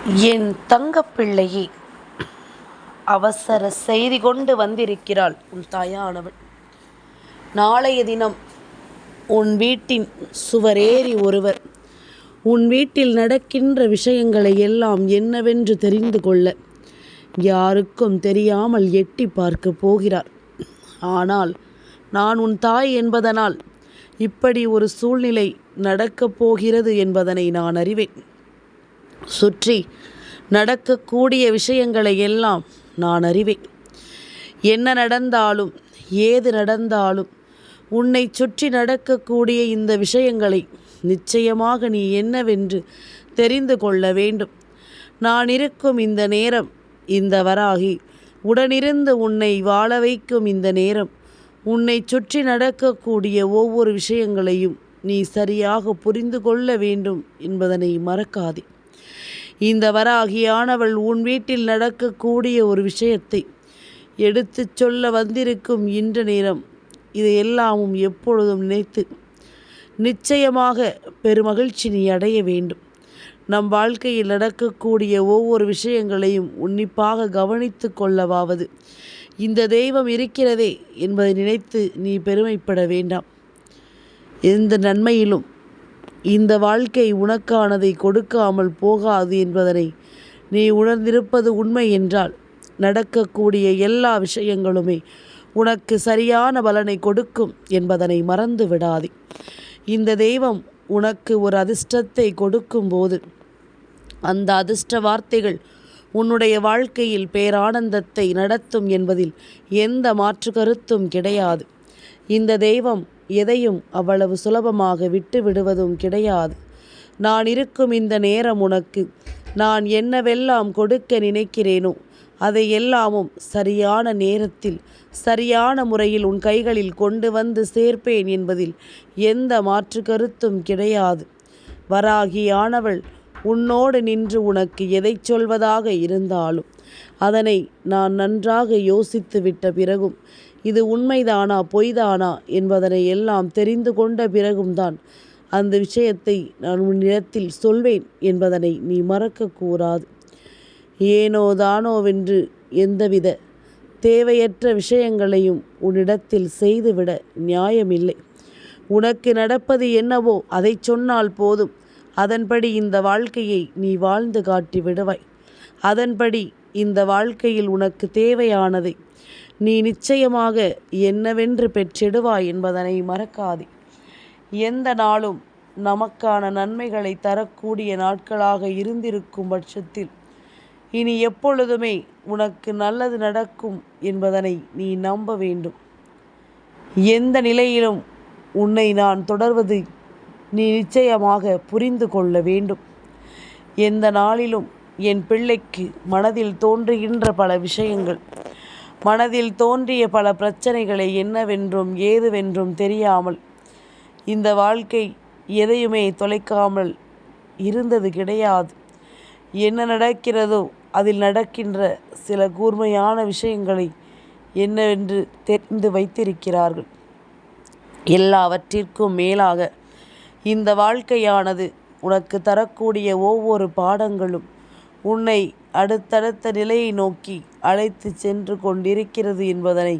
என் தங்கப்பிள்ளையே, அவசர செய்தி கொண்டு வந்திருக்கிறாள் உன் தாயானவள். நாளைய தினம் உன் வீட்டின் சுவரேறி ஒருவர் உன் வீட்டில் நடக்கின்ற விஷயங்களை எல்லாம் என்னவென்று தெரிந்து கொள்ள யாருக்கும் தெரியாமல் எட்டி பார்க்க போகிறார். ஆனால் நான் உன் தாய் என்பதனால் இப்படி ஒரு சூழ்நிலை நடக்கப் போகிறது என்பதனை நான் அறிவேன். சுற்றி நடக்கக்கூடிய விஷயங்களை எல்லாம் நான் அறிவேன். என்ன நடந்தாலும் ஏது நடந்தாலும் உன்னை சுற்றி நடக்கக்கூடிய இந்த விஷயங்களை நிச்சயமாக நீ என்னவென்று தெரிந்து கொள்ள வேண்டும். நான் இருக்கும் இந்த நேரம், இந்த வராகி உடனிருந்து உன்னை வாழ வைக்கும் இந்த நேரம், உன்னை சுற்றி நடக்கக்கூடிய ஒவ்வொரு விஷயங்களையும் நீ சரியாக புரிந்து கொள்ள வேண்டும் என்பதனை மறக்காதே. இந்த வராகியானவள் உன் வீட்டில் நடக்கக்கூடிய ஒரு விஷயத்தை எடுத்து சொல்ல வந்திருக்கும் இன்ற நேரம் இதையெல்லாமும் எப்பொழுதும் நினைத்து நிச்சயமாக பெருமகிழ்ச்சி நீ அடைய வேண்டும். நம் வாழ்க்கையில் நடக்கக்கூடிய ஒவ்வொரு விஷயங்களையும் உன்னிப்பாக கவனித்து கொள்ளவாவது இந்த தெய்வம் இருக்கிறதே என்பதை நினைத்து நீ பெருமைப்பட வேண்டாம். எந்த நன்மையிலும் இந்த வாழ்க்கை உனக்கானதை கொடுக்காமல் போகாது என்பதனை நீ உணர்ந்திருப்பது உண்மை என்றால் நடக்கக்கூடிய எல்லா விஷயங்களுமே உனக்கு சரியான பலனை கொடுக்கும் என்பதனை மறந்து விடாதே. இந்த தெய்வம் உனக்கு ஒரு அதிர்ஷ்டத்தை கொடுக்கும்போது அந்த அதிர்ஷ்ட வார்த்தைகள் உன்னுடைய வாழ்க்கையில் பேரானந்தத்தை நடத்தும் என்பதில் எந்த மாற்று கருத்தும் கிடையாது. இந்த தெய்வம் எதையும் அவ்வளவு சுலபமாக விட்டு விடுவதும் கிடையாது. நான் இருக்கும் இந்த நேரம் உனக்கு நான் என்னவெல்லாம் கொடுக்க நினைக்கிறேனோ அதை எல்லாமும் சரியான நேரத்தில் சரியான முறையில் உன் கைகளில் கொண்டு வந்து சேர்ப்பேன் என்பதில் எந்த மாற்று கருத்தும் கிடையாது. வராகியானவள் உன்னோடு நின்று உனக்கு எதை சொல்வதாக இருந்தாலும் அதனை நான் நன்றாக யோசித்து விட்ட பிறகும் இது உண்மைதானா பொய்தானா என்பதனை எல்லாம் தெரிந்து கொண்ட பிறகும்தான் அந்த விஷயத்தை நான் உன்னிடத்தில் சொல்வேன் என்பதனை நீ மறக்கக்கூடாது. ஏனோ தானோவென்று எந்தவித தேவையற்ற விஷயங்களையும் உன்னிடத்தில் செய்துவிட நியாயமில்லை. உனக்கு நடப்பது என்னவோ அதை சொன்னால் போதும். அதன்படி இந்த வாழ்க்கையை நீ வாழ்ந்து காட்டி விடுவாய். அதன்படி இந்த வாழ்க்கையில் உனக்கு தேவையானதை நீ நிச்சயமாக என்னவென்று பெற்றிடுவாய் என்பதனை மறக்காதே. எந்த நாளும் நமக்கான நன்மைகளை தரக்கூடிய நாட்களாக இருந்திருக்கும் பட்சத்தில் இனி எப்பொழுதுமே உனக்கு நல்லது நடக்கும் என்பதனை நீ நம்ப வேண்டும். எந்த நிலையிலும் உன்னை நான் தொடர்வது நீ நிச்சயமாக புரிந்து கொள்ள வேண்டும். எந்த நாளிலும் என் பிள்ளைக்கு மனதில் தோன்றுகின்ற பல விஷயங்கள், மனதில் தோன்றிய பல பிரச்சனைகளை என்னவென்றும் ஏதுவென்றும் தெரியாமல் இந்த வாழ்க்கை எதையுமே தொலைக்காமல் இருந்தது கிடையாது. என்ன நடக்கிறதோ அதில் நடக்கின்ற சில கூர்மையான விஷயங்களை என்னவென்று தெரிந்து வைத்திருக்கிறார்கள். எல்லாவற்றிற்கும் மேலாக இந்த வாழ்க்கையானது உனக்கு தரக்கூடிய ஒவ்வொரு பாடங்களும் உன்னை அடுத்தடுத்த நிலையை நோக்கி அழைத்து சென்று கொண்டிருக்கிறது என்பதனை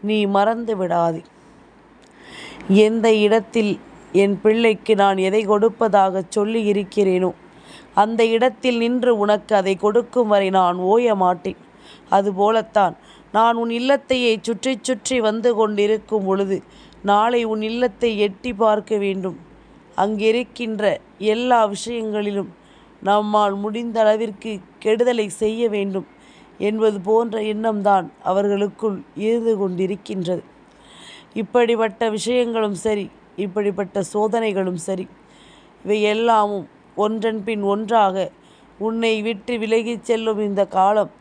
நீ மறந்து விடாதே. எந்த இடத்தில் என் பிள்ளைக்கு நான் எதை கொடுப்பதாக சொல்லி இருக்கிறேனோ அந்த இடத்தில் நின்று உனக்கு அதை கொடுக்கும் வரை நான் ஓய மாட்டேன். அதுபோலத்தான் நான் உன் இல்லத்தையே சுற்றி சுற்றி வந்து கொண்டிருக்கும் பொழுது நாளை உன் இல்லத்தை எட்டி பார்க்க வேண்டும். அங்கிருக்கின்ற எல்லா விஷயங்களிலும் நம்மால் முடிந்த அளவிற்கு கெடுதலை செய்ய வேண்டும் என்பது போன்ற எண்ணம்தான் அவர்களுக்குள் இருந்து கொண்டிருக்கின்றது. இப்படிப்பட்ட விஷயங்களும் சரி, இப்படிப்பட்ட சோதனைகளும் சரி, இவை எல்லாமும் ஒன்றன் பின் ஒன்றாக உன்னை விட்டு விலகிச் செல்லும் இந்த காலம்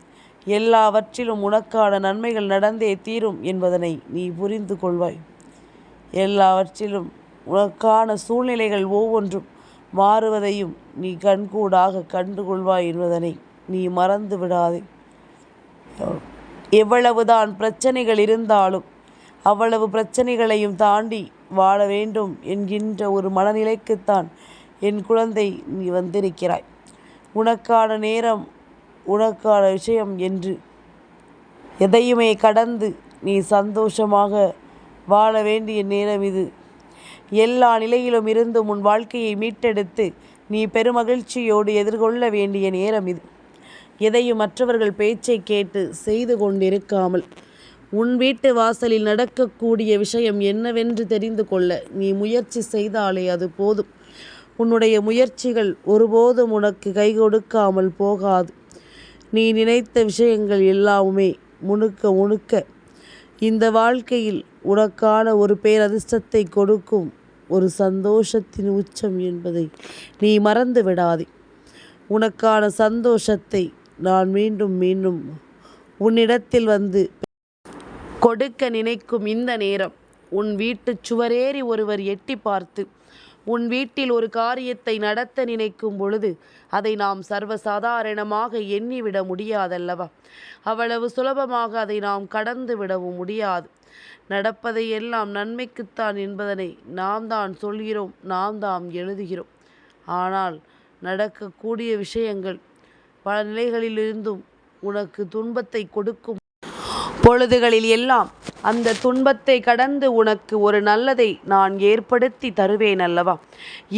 எல்லாவற்றிலும் உனக்கான நன்மைகள் நடந்தே தீரும் என்பதனை நீ புரிந்து கொள்வாய். எல்லாவற்றிலும் உனக்கான சூழ்நிலைகள் ஒவ்வொன்றும் மாறுவதையும் நீ கண்கூடாக கண்டுகொள்வாய் என்பதனை நீ மறந்து விடாதே. எவ்வளவுதான் பிரச்சனைகள் இருந்தாலும் அவ்வளவு பிரச்சனைகளையும் தாண்டி வாழ வேண்டும் என்கின்ற ஒரு மனநிலைக்குத்தான் என் குழந்தை நீ வந்திருக்கிறாய். உனக்கான நேரம், உனக்கான விஷயம் என்று எதையுமே கடந்து நீ சந்தோஷமாக வாழ வேண்டிய நேரம் இது. எல்லா நிலையிலும் இருந்தும் உன் வாழ்க்கையை மீட்டெடுத்து நீ பெருமகிழ்ச்சியோடு எதிர்கொள்ள வேண்டிய நேரம் இது. எதையும் மற்றவர்கள் பேச்சை கேட்டு செய்து கொண்டிருக்காமல் உன் வீட்டு வாசலில் நடக்கக்கூடிய விஷயம் என்னவென்று தெரிந்து கொள்ள நீ முயற்சி செய்தாலே அது போதும். உன்னுடைய முயற்சிகள் ஒருபோதும் உனக்கு கை கொடுக்காமல் போகாது. நீ நினைத்த விஷயங்கள் எல்லாமே முழுக்க இந்த வாழ்க்கையில் உனக்கான ஒரு பேரதிர்ஷ்டத்தை கொடுக்கும், ஒரு சந்தோஷத்தின் உச்சம் என்பதை நீ மறந்து விடாதே. உனக்கான சந்தோஷத்தை நான் மீண்டும் மீண்டும் உன்னிடத்தில் வந்து கொடுக்க நினைக்கும் இந்த நேரம், உன் வீட்டு சுவரேறி ஒருவர் எட்டி பார்த்து உன் வீட்டில் ஒரு காரியத்தை நடத்த நினைக்கும் பொழுது அதை நாம் சர்வசாதாரணமாக எண்ணிவிட முடியாதல்லவா? அவ்வளவு சுலபமாக அதை நாம் கடந்து விடவும் முடியாது. நடப்பதை எல்லாம் நன்மைக்குத்தான் என்பதனை நாம் தான் சொல்கிறோம், நாம் தான் எழுதுகிறோம். ஆனால் நடக்கக்கூடிய விஷயங்கள் பல நிலைகளிலிருந்தும் உனக்கு துன்பத்தை கொடுக்கும் பொழுதுகளில் எல்லாம் அந்த துன்பத்தை கடந்து உனக்கு ஒரு நல்லதை நான் ஏற்படுத்தி தருவேன் அல்லவா?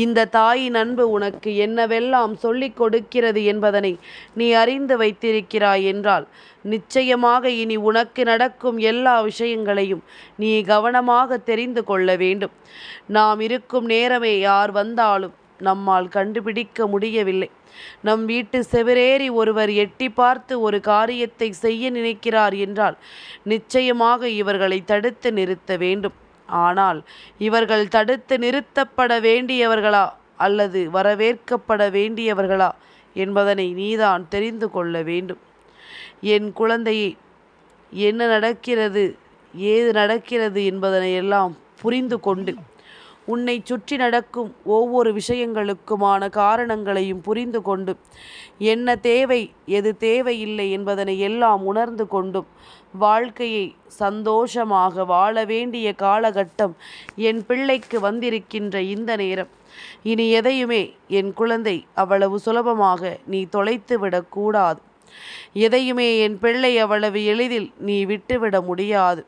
இந்த தாயின் அன்பு உனக்கு என்னவெல்லாம் சொல்லிக் கொடுக்கிறது என்பதனை நீ அறிந்து வைத்திருக்கிறாய் என்றால் நிச்சயமாக இனி உனக்கு நடக்கும் எல்லா விஷயங்களையும் நீ கவனமாக தெரிந்து கொள்ள வேண்டும். நாம் இருக்கும் நேரமே யார் வந்தாலும் நம்மால் கண்டுபிடிக்க முடியவில்லை. நம் வீட்டு செவரேறி ஒருவர் எட்டி பார்த்து ஒரு காரியத்தை செய்ய நினைக்கிறார் என்றால் நிச்சயமாக இவர்களை தடுத்து நிறுத்த வேண்டும். ஆனால் இவர்கள் தடுத்து நிறுத்தப்பட வேண்டியவர்களா அல்லது வரவேற்கப்பட வேண்டியவர்களா என்பதனை நீதான் தெரிந்து கொள்ள வேண்டும். என் குழந்தையே, என்ன நடக்கிறது, ஏது நடக்கிறது என்பதனை எல்லாம் புரிந்து கொண்டு உன்னை சுற்றி நடக்கும் ஒவ்வொரு விஷயங்களுக்குமான காரணங்களையும் புரிந்து கொண்டு என்ன தேவை எது தேவையில்லை என்பதனை எல்லாம் உணர்ந்து கொண்டும் வாழ்க்கையை சந்தோஷமாக வாழ வேண்டிய காலகட்டம் என் பிள்ளைக்கு வந்திருக்கின்ற இந்த நேரம். இனி எதையுமே என் குழந்தை அவ்வளவு சுலபமாக நீ தொலைத்து விடக்கூடாது. எதையுமே என் பிள்ளை அவ்வளவு எளிதில் நீ விட்டுவிட முடியாது.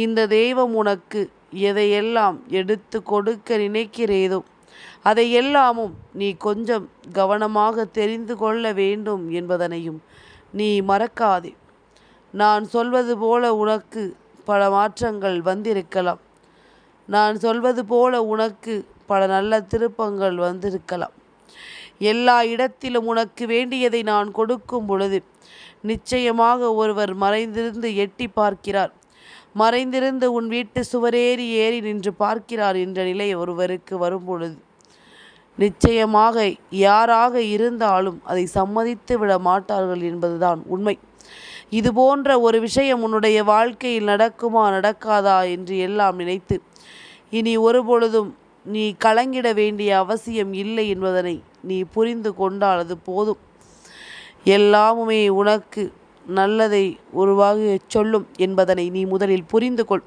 இந்த தெய்வம் உனக்கு எதையெல்லாம் எடுத்து கொடுக்க நினைக்கிறேதோ அதையெல்லாமும் நீ கொஞ்சம் கவனமாக தெரிந்து கொள்ள வேண்டும் என்பதனையும் நீ மறக்காதே. நான் சொல்வது போல உனக்கு பல மாற்றங்கள் வந்திருக்கலாம். நான் சொல்வது போல உனக்கு பல நல்ல திருப்பங்கள் வந்திருக்கலாம். எல்லா இடத்திலும் உனக்கு வேண்டியதை நான் கொடுக்கும் பொழுது நிச்சயமாக ஒருவர் மறைந்திருந்து எட்டி பார்க்கிறார், மறைந்திருந்து உன் வீட்டு சுவரேறி ஏறி நின்று பார்க்கிறார் என்ற நிலை ஒருவருக்கு வரும்பொழுது நிச்சயமாக யாராக இருந்தாலும் அதை சம்மதித்து விட மாட்டார்கள் என்பதுதான் உண்மை. இது போன்ற ஒரு விஷயம் உன்னுடைய வாழ்க்கையில் நடக்குமா நடக்காதா என்று எல்லாம் நினைத்து இனி ஒருபொழுதும் நீ கலங்கிட வேண்டிய அவசியம் இல்லை என்பதனை நீ புரிந்து கொண்டால் அது போதும். எல்லாமுமே உனக்கு நல்லதை உருவாக சொல்லும் என்பதனை நீ முதலில் புரிந்து கொள்.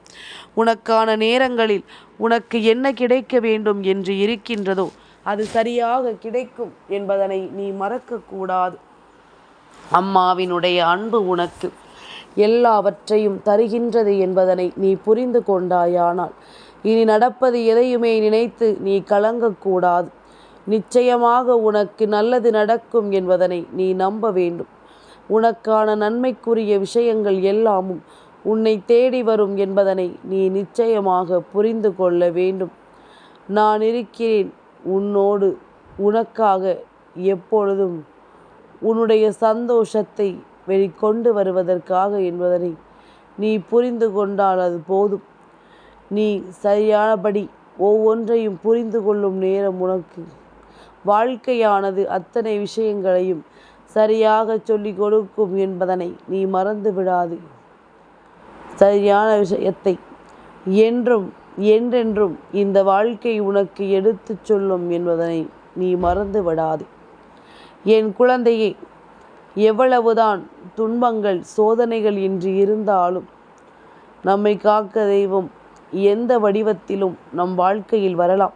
உனக்கான நேரங்களில் உனக்கு என்ன கிடைக்க வேண்டும் என்று இருக்கின்றதோ அது சரியாக கிடைக்கும் என்பதனை நீ மறக்கக்கூடாது. அம்மாவினுடைய அன்பு உனக்கு எல்லாவற்றையும் தருகின்றது என்பதனை நீ புரிந்து கொண்டாயானால் இனி நடப்பது எதையுமே நினைத்து நீ கலங்கக்கூடாது. நிச்சயமாக உனக்கு நல்லது நடக்கும் என்பதனை நீ நம்ப வேண்டும். உனக்கான நன்மைக்குரிய விஷயங்கள் எல்லாமும் உன்னை தேடி வரும் என்பதனை நீ நிச்சயமாக புரிந்து கொள்ள வேண்டும். நான் இருக்கிறேன் உன்னோடு, உனக்காக எப்பொழுதும் உன்னுடைய சந்தோஷத்தை வெளிக்கொண்டு வருவதற்காக என்பதனை நீ புரிந்து கொண்டால் அது போதும். நீ சரியானபடி ஒவ்வொன்றையும் புரிந்து கொள்ளும் நேரம் உனக்கு வாழ்க்கையானது அத்தனை விஷயங்களையும் சரியாக சொல்லிக் கொடுக்கும் என்பதனை நீ மறந்து விடாது. சரியான விஷயத்தை என்றும் என்றென்றும் இந்த வாழ்க்கை உனக்கு எடுத்து சொல்லும் என்பதனை நீ மறந்து விடாது. என் குழந்தையே, எவ்வளவுதான் துன்பங்கள் சோதனைகள் என்று இருந்தாலும் நம்மை காக்க தெய்வம் எந்த வடிவத்திலும் நம் வாழ்க்கையில் வரலாம்.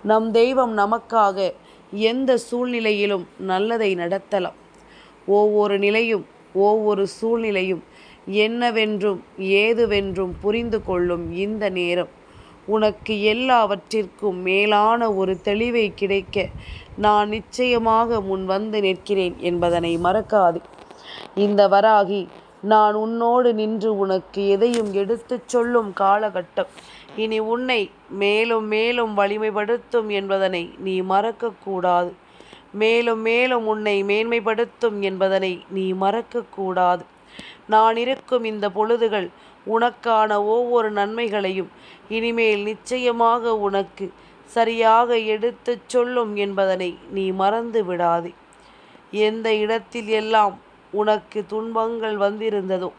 நம் தெய்வம் நமக்காக எந்த சூழ்நிலையிலும் நல்லதை நடத்தலாம். ஒவ்வொரு நிலையும் ஒவ்வொரு சூழ்நிலையும் என்னவென்றும் ஏதுவென்றும் புரிந்து கொள்ளும் இந்த நேரம் உனக்கு எல்லாவற்றிற்கும் மேலான ஒரு தெளிவை கிடைக்க நான் நிச்சயமாக முன் வந்து நிற்கிறேன் என்பதனை மறக்காதே. இந்த வராகி நான் உன்னோடு நின்று உனக்கு எதையும் எடுத்துச் சொல்லும் காலகட்டம் இனி உன்னை மேலும் மேலும் வலிமைப்படுத்தும் என்பதனை நீ மறக்கக்கூடாது. மேலும் மேலும் உன்னை மேன்மைப்படுத்தும் என்பதனை நீ மறக்கக்கூடாது. நான் இருக்கும் இந்த பொழுதுகள் உனக்கான ஒவ்வொரு நன்மைகளையும் இனிமேல் நிச்சயமாக உனக்கு சரியாக எடுத்துச் சொல்லும் என்பதனை நீ மறந்து விடாதே. எந்த இடத்தில் எல்லாம் உனக்கு துன்பங்கள் வந்திருந்ததோ,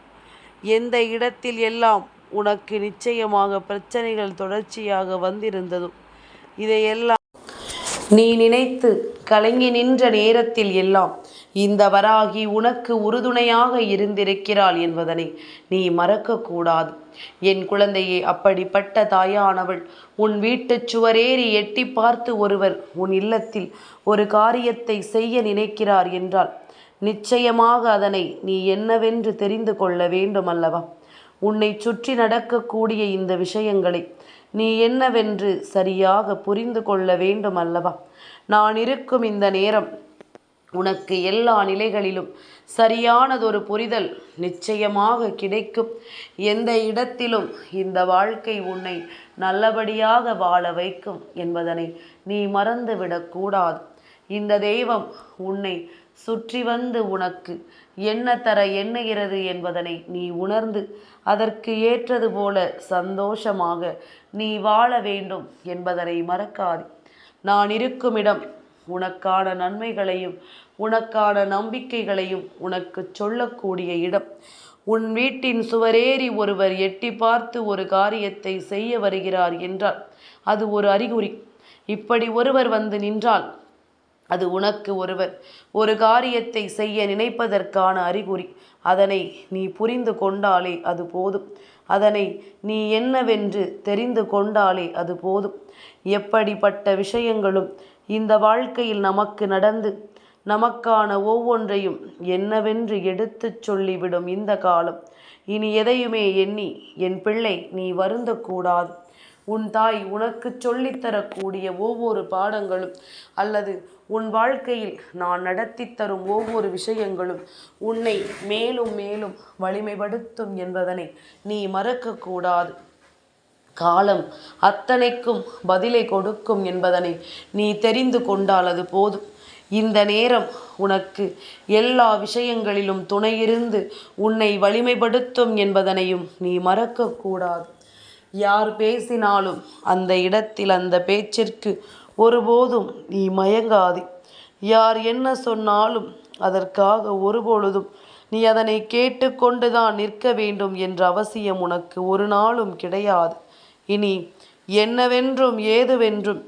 எந்த இடத்தில் எல்லாம் உனக்கு நிச்சயமாக பிரச்சனைகள் தொடர்ச்சியாக வந்திருந்ததோ, இதையெல்லாம் நீ நினைத்து கலங்கி நின்ற நேரத்தில் எல்லாம் இந்த வராகி உனக்கு உறுதுணையாக இருந்திருக்கிறாள் என்பதனை நீ மறக்கக்கூடாது. என் குழந்தையே, அப்படிப்பட்ட தாயானவள் உன் வீட்டு சுவரேறி எட்டி பார்த்து ஒருவர் உன் இல்லத்தில் ஒரு காரியத்தை செய்ய நினைக்கிறார் என்றால் நிச்சயமாக அதனை நீ என்னவென்று தெரிந்து கொள்ள வேண்டும் அல்லவா? உன்னை சுற்றி நடக்கக்கூடிய இந்த விஷயங்களை நீ என்னவென்று சரியாக புரிந்து கொள்ள வேண்டும் அல்லவா? நான் இருக்கும் இந்த நேரம் உனக்கு எல்லா நிலைகளிலும் சரியானதொரு புரிதல் நிச்சயமாக கிடைக்கும். எந்த இடத்திலும் இந்த வாழ்க்கை உன்னை நல்லபடியாக வாழ வைக்கும் என்பதனை நீ மறந்துவிடக்கூடாது. இந்த தெய்வம் உன்னை சுற்றி வந்து உனக்கு என்ன தர எண்ணுகிறது என்பதனை நீ உணர்ந்து அதற்கு ஏற்றது போல சந்தோஷமாக நீ வாழ வேண்டும் என்பதனை மறக்காதே. நான் இருக்கும் இடம் உனக்கான நன்மைகளையும் உனக்கான நம்பிக்கைகளையும் உனக்கு சொல்லக்கூடிய இடம். உன் வீட்டின் சுவரேறி ஒருவர் எட்டி பார்த்து ஒரு காரியத்தை செய்ய வருகிறார் என்றால் அது ஒரு அறிகுறி. இப்படி ஒருவர் வந்து நின்றால் அது உனக்கு ஒருவர் ஒரு காரியத்தை செய்ய நினைப்பதற்கான அறிகுறி. அதனை நீ புரிந்து கொண்டாலே அது போதும். அதனை நீ என்னவென்று தெரிந்து கொண்டாலே அது போதும். எப்படிப்பட்ட விஷயங்களும் இந்த வாழ்க்கையில் நமக்கு நடந்து நமக்கான ஒவ்வொன்றையும் என்னவென்று எடுத்துச் சொல்லிவிடும் இந்த காலம். இனி எதையுமே எண்ணி என் பிள்ளை நீ வருந்தக்கூடாது. உன் தாய் உனக்கு சொல்லித்தரக்கூடிய ஒவ்வொரு பாடங்களும் அல்லது உன் வாழ்க்கையில் நான் நடத்தி தரும் ஒவ்வொரு விஷயங்களும் உன்னை மேலும் மேலும் வலிமைப்படுத்தும் என்பதனை நீ மறக்கக்கூடாது. காலம் அத்தனைக்கும் பதிலை கொடுக்கும் என்பதனை நீ தெரிந்து கொண்டால் அது போதும். இந்த நேரம் உனக்கு எல்லா விஷயங்களிலும் துணையிருந்து உன்னை வலிமைப்படுத்தும் என்பதனையும் நீ மறக்கக்கூடாது. யார் பேசினாலும் அந்த இடத்தில் அந்த பேச்சிற்கு ஒருபோதும் நீ மயங்காதே. யார் என்ன சொன்னாலும் அதற்காக ஒருபொழுதும் நீ அதனை கேட்டுக்கொண்டுதான் நிற்க வேண்டும் என்ற அவசியம் உனக்கு ஒரு நாளும் கிடையாது. இனி என்னவென்றும் ஏதுவென்றும்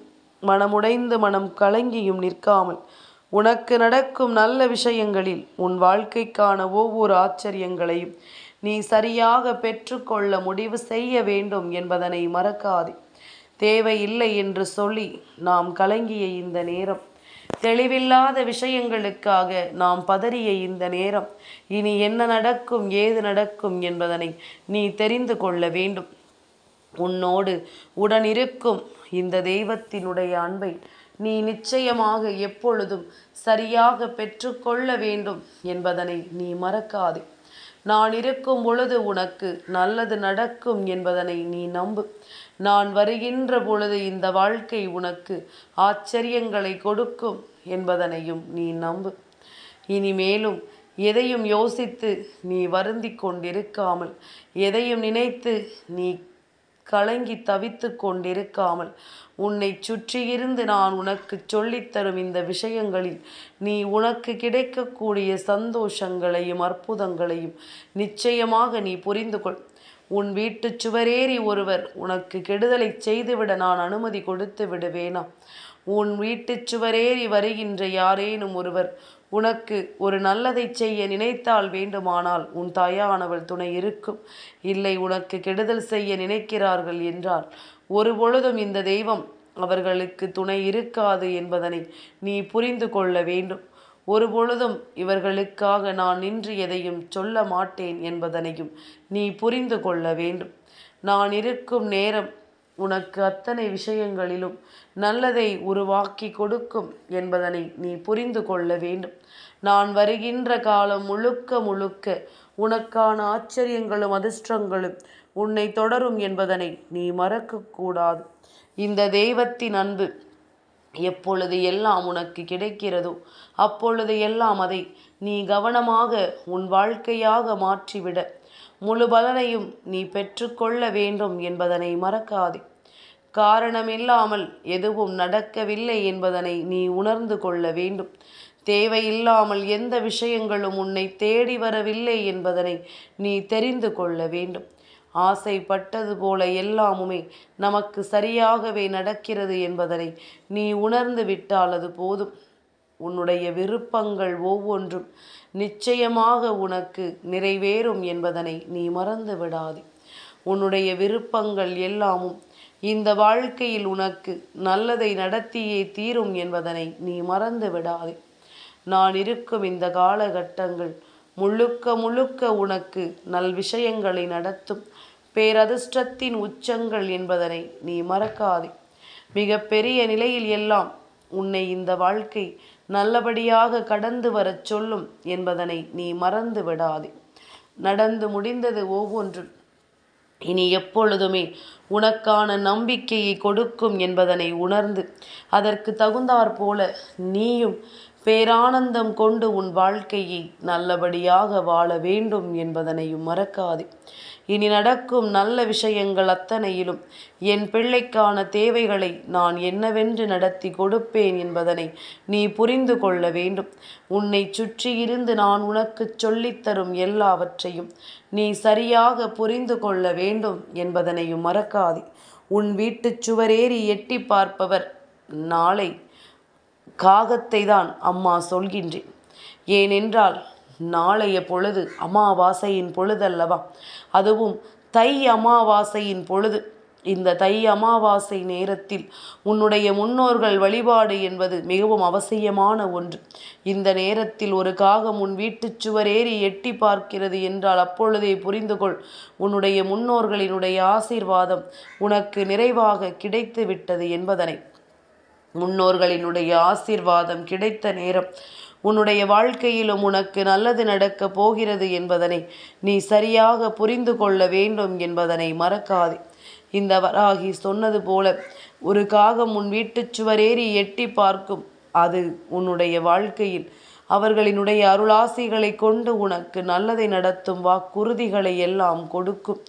மனமுடைந்து மனம் கலங்கியும் நிற்காமல் உனக்கு நடக்கும் நல்ல விஷயங்களில் உன் வாழ்க்கைக்கான ஒவ்வொரு ஆச்சரியங்களையும் நீ சரியாக பெற்றுக்கொள்ள முடிவு செய்ய வேண்டும் என்பதனை மறக்காதே. தேவையில்லை என்று சொல்லி நாம் கலங்கிய இந்த நேரம், தெளிவில்லாத விஷயங்களுக்காக நாம் பதறிய இந்த நேரம், இனி என்ன நடக்கும் ஏது நடக்கும் என்பதனை நீ தெரிந்து கொள்ள வேண்டும். உன்னோடு உடனிருக்கும் இந்த தெய்வத்தினுடைய அன்பை நீ நிச்சயமாக எப்பொழுதும் சரியாக பெற்றுக்கொள்ள வேண்டும் என்பதனை நீ மறக்காதே. நான் இருக்கும் பொழுது உனக்கு நல்லது நடக்கும் என்பதனை நீ நம்பு. நான் வருகின்ற பொழுது இந்த வாழ்க்கை உனக்கு ஆச்சரியங்களை கொடுக்கும் என்பதனையும் நீ நம்பு. இனிமேலும் எதையும் யோசித்து நீ வருந்தி கொண்டிருக்காமல், எதையும் நினைத்து நீ கலங்கி தவித்து கொண்டிருக்காமல், உன்னை சுற்றியிருந்து நான் உனக்கு சொல்லித்தரும் இந்த விஷயங்களில் நீ உனக்கு கிடைக்கக்கூடிய சந்தோஷங்களையும் அற்புதங்களையும் நிச்சயமாக நீ புரிந்து கொள். உன் வீட்டு சுவரேறி ஒருவர் உனக்கு கெடுதலை செய்துவிட நான் அனுமதி கொடுத்து விடுவேனா? உன் வீட்டு சுவரேறி வருகின்ற யாரேனும் ஒருவர் உனக்கு ஒரு நல்லதை செய்ய நினைத்தால் வேண்டுமானால் உன் தாயானவள் துணை இருக்கும். இல்லை, உனக்கு கெடுதல் செய்ய நினைக்கிறார்கள் என்றால் ஒருபொழுதும் இந்த தெய்வம் அவர்களுக்கு துணை இருக்காது என்பதனை நீ புரிந்து கொள்ள வேண்டும். ஒருபொழுதும் இவர்களுக்காக நான் நின்று எதையும் சொல்ல மாட்டேன் என்பதனையும் நீ புரிந்து கொள்ள வேண்டும். நான் இருக்கும் நேரம் உனக்கு அத்தனை விஷயங்களிலும் நல்லதை உருவாக்கி கொடுக்கும் என்பதனை நீ புரிந்து கொள்ள வேண்டும். நான் வருகின்ற காலம் முழுக்க முழுக்க உனக்கான ஆச்சரியங்களும் அதிர்ஷ்டங்களும் உன்னை தொடரும் என்பதனை நீ மறக்கக்கூடாது. இந்த தெய்வத்தின் அன்பு எப்பொழுது எல்லாம் உனக்கு கிடைக்கிறதோ அப்பொழுது எல்லாம் அதை நீ கவனமாக உன் வாழ்க்கையாக மாற்றிவிட முழு பலனையும் நீ பெற்றுக்கொள்ள வேண்டும் என்பதனை மறக்காதே. காரணமில்லாமல் எதுவும் நடக்கவில்லை என்பதனை நீ உணர்ந்து கொள்ள வேண்டும். தேவையில்லாமல் எந்த விஷயங்களும் உன்னை தேடி வரவில்லை என்பதனை நீ தெரிந்து கொள்ள வேண்டும். ஆசைப்பட்டது போல எல்லாமுமே நமக்கு சரியாகவே நடக்கிறது என்பதனை நீ உணர்ந்து விட்டால் அது போதும். உன்னுடைய விருப்பங்கள் ஒவ்வொன்றும் நிச்சயமாக உனக்கு நிறைவேறும் என்பதனை நீ மறந்து விடாதே. உன்னுடைய விருப்பங்கள் எல்லாமும் இந்த வாழ்க்கையில் உனக்கு நல்லதை நடத்தியே தீரும் என்பதனை நீ மறந்து விடாதே. நான் இருக்கும் இந்த காலகட்டங்கள் முழுக்க முழுக்க உனக்கு நல் விஷயங்களை நடத்தும் பேரதிர்ஷ்டத்தின் உச்சங்கள் என்பதனை நீ மறக்காதே. மிக பெரிய நிலையில் எல்லாம் உன்னை இந்த வாழ்க்கை நல்லபடியாக கடந்து வரச் சொல்லும் என்பதனை நீ மறந்து விடாதே. நடந்து முடிந்தது ஒவ்வொன்றும் இனி எப்பொழுதுமே உனக்கான நம்பிக்கையை கொடுக்கும் என்பதனை உணர்ந்து அதற்கு தகுந்தாற்போல நீயும் பேரானந்தம் கொண்டு உன் வாழ்க்கையை நல்லபடியாக வாழ வேண்டும் என்பதனையும் மறக்காதே. இனி நடக்கும் நல்ல விஷயங்கள் அத்தனையிலும் என் பிள்ளைக்கான தேவைகளை நான் என்னவென்று நடத்தி கொடுப்பேன் என்பதனை நீ புரிந்து கொள்ள வேண்டும். உன்னை சுற்றியிருந்து நான் உனக்கு சொல்லித்தரும் எல்லாவற்றையும் நீ சரியாக புரிந்து கொள்ள வேண்டும் என்பதனையும் மறக்காதே. உன் வீட்டு சுவரேறி எட்டி பார்ப்பவர் நாளை காகத்தை தான் அம்மா சொல்கின்றேன். ஏனென்றால் நாளைய பொழுது அமாவாசையின் பொழுதல்லவா, அதுவும் தை அமாவாசையின் பொழுது. இந்த தை அமாவாசை நேரத்தில் உன்னுடைய முன்னோர்கள் வழிபாடு என்பது மிகவும் அவசியமான ஒன்று. இந்த நேரத்தில் ஒரு காகம் உன் வீட்டு சுவரேறி எட்டி பார்க்கிறது என்றால் அப்பொழுதே புரிந்து கொள், உன்னுடைய முன்னோர்களினுடைய ஆசீர்வாதம் உனக்கு நிறைவாக கிடைத்து விட்டது என்பதனை. முன்னோர்களினுடைய ஆசீர்வாதம் கிடைத்த நேரம் உன்னுடைய வாழ்க்கையிலும் உனக்கு நல்லது நடக்கப் போகிறது என்பதனை நீ சரியாக புரிந்து கொள்ள வேண்டும் என்பதனை மறக்காதே. இந்த வராகி சொன்னது போல ஒரு காகம் உன் வீட்டு சுவரேறி எட்டி பார்க்கும். அது உன்னுடைய வாழ்க்கையில் அவர்களினுடைய அருளாசிகளை கொண்டு உனக்கு நல்லதை நடத்தும் வாக்குறுதிகளை எல்லாம் கொடுக்கும்.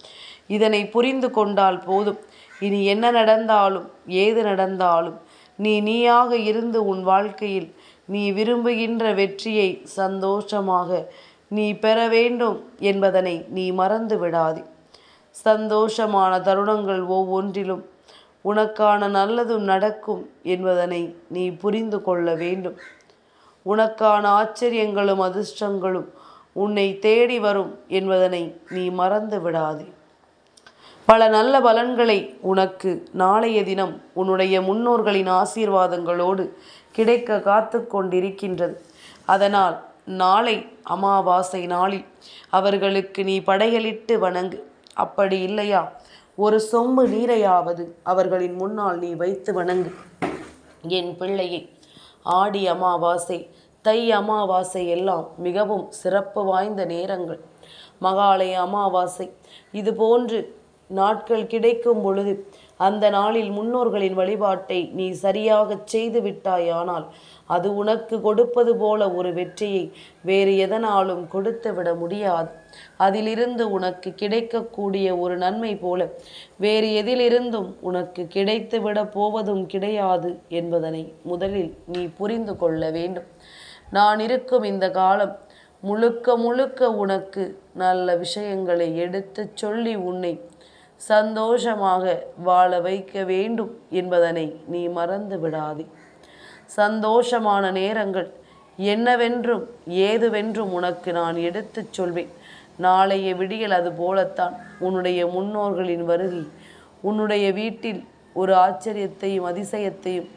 இதனை புரிந்து கொண்டால் போதும். இனி என்ன நடந்தாலும் ஏது நடந்தாலும் நீயாக இருந்து உன் வாழ்க்கையில் நீ விரும்புகின்ற வெற்றியை சந்தோஷமாக நீ பெற வேண்டும் என்பதனை நீ மறந்து விடாதே. சந்தோஷமான தருணங்கள் ஒவ்வொன்றிலும் உனக்கான நல்லதும் நடக்கும் என்பதனை நீ புரிந்து கொள்ள வேண்டும். உனக்கான ஆச்சரியங்களும் அதிர்ஷ்டங்களும் உன்னை தேடி வரும் என்பதனை நீ மறந்து விடாதே. பல நல்ல பலன்களை உனக்கு நாளைய தினம் உன்னுடைய முன்னோர்களின் ஆசீர்வாதங்களோடு கிடைக்க காத்து கொண்டிருக்கின்றது. அதனால் நாளை அமாவாசை நாளில் அவர்களுக்கு நீ படையலிட்டு வணங்கு. அப்படி இல்லையா, ஒரு சொம்பு நீரையாவது அவர்களின் முன்னால் நீ வைத்து வணங்கு. என் பிள்ளையை, ஆடி அமாவாசை தை அமாவாசை எல்லாம் மிகவும் சிறப்பு வாய்ந்த நேரங்கள். மகாலய அமாவாசை இதுபோன்று நாட்கள் கிடைக்கும் பொழுது அந்த நாளில் முன்னோர்களின் வழிபாட்டை நீ சரியாக செய்து விட்டாயானால் அது உனக்கு கொடுப்பது போல ஒரு வெற்றியை வேறு எதனாலும் கொடுத்து விட முடியாது. அதிலிருந்து உனக்கு கிடைக்கக்கூடிய ஒரு நன்மை போல வேறு எதிலிருந்தும் உனக்கு கிடைத்து விட போவதும் கிடையாது என்பதனை முதலில் நீ புரிந்து கொள்ள வேண்டும். நான் இருக்கும் இந்த காலம் முழுக்க முழுக்க உனக்கு நல்ல விஷயங்களை எடுத்து சொல்லி உன்னை சந்தோஷமாக வாழ வைக்க வேண்டும் என்பதனை நீ மறந்து விடாதே. சந்தோஷமான நேரங்கள் என்னவென்றும் ஏதுவென்றும் உனக்கு நான் எடுத்துச் சொல்வேன். நாளைய விடியல் அது போலத்தான் உன்னுடைய முன்னோர்களின் வருகை உன்னுடைய வீட்டில் ஒரு ஆச்சரியத்தையும் அதிசயத்தையும்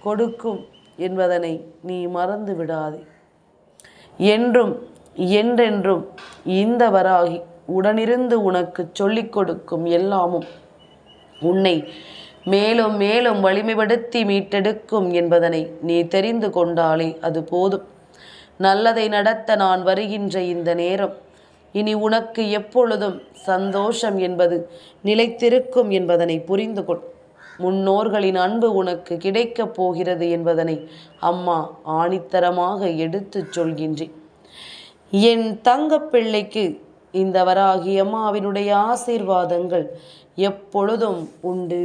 கொடுக்கும் என்பதனை நீ மறந்து விடாதே. என்றும் என்றென்றும் இந்த வராகி உடனிருந்து உனக்கு சொல்லிக் கொடுக்கும் எல்லாமும் உன்னை மேலும் மேலும் வலிமைப்படுத்தி மீட்டெடுக்கும் என்பதனை நீ தெரிந்து கொண்டாலே அது போதும். நல்லதை நடத்த நான் வருகின்ற இந்த நேரம் இனி உனக்கு எப்பொழுதும் சந்தோஷம் என்பது நிலைத்திருக்கும் என்பதனை புரிந்து கொள். முன்னோர்களின் அன்பு உனக்கு கிடைக்கப் போகிறது என்பதனை அம்மா ஆணித்தரமாக எடுத்துச் சொல்கின்றேன். என் தங்கப்பிள்ளைக்கு இந்த வராகி அம்மாவினுடைய ஆசீர்வாதங்கள் எப்பொழுதும் உண்டு.